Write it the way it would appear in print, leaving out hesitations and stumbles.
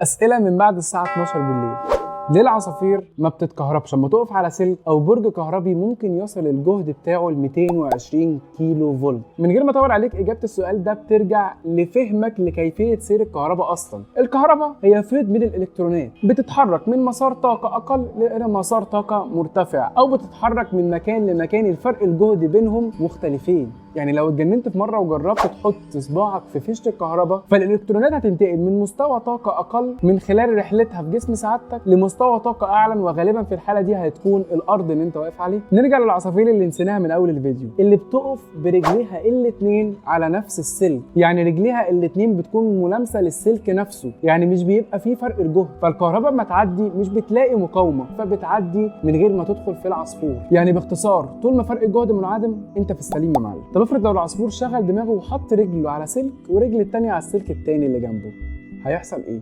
أسئلة من بعد الساعة 12 بالليل. ليه العصافير ما بتتكهربش؟ لما تقف على سلك او برج كهربي ممكن يصل الجهد بتاعه ل 220 كيلو فولت. من غير ما اطول عليك، اجابه السؤال ده بترجع لفهمك لكيفيه سير الكهرباء. اصلا الكهرباء هي فيض من الالكترونات بتتحرك من مسار طاقه اقل الى مسار طاقه مرتفع، او بتتحرك من مكان لمكان الفرق الجهد بينهم مختلفين. يعني لو اتجننت في مره وجربت تحط صباعك في فيشه الكهرباء، فالالكترونات هتنتقل من مستوى طاقه اقل من خلال رحلتها في جسم سعادتك لمستوى طاقه اعلى، وغالبا في الحاله دي هتكون الارض اللي انت واقف عليه. نرجع للعصافير اللي نسيناها من اول الفيديو، اللي بتقف برجليها الاتنين على نفس السلك. يعني رجليها الاتنين بتكون ملامسه للسلك نفسه، يعني مش بيبقى فيه فرق الجهد. فالكهرباء ما تعدي مش بتلاقي مقاومه، فبتعدي من غير ما تدخل في العصفور. يعني باختصار، طول ما فرق الجهد منعدم انت في السليم يا معلم. طب افرض لو العصفور شغل دماغه وحط رجله على سلك ورجل التانية على السلك التاني اللي جنبه، هيحصل ايه؟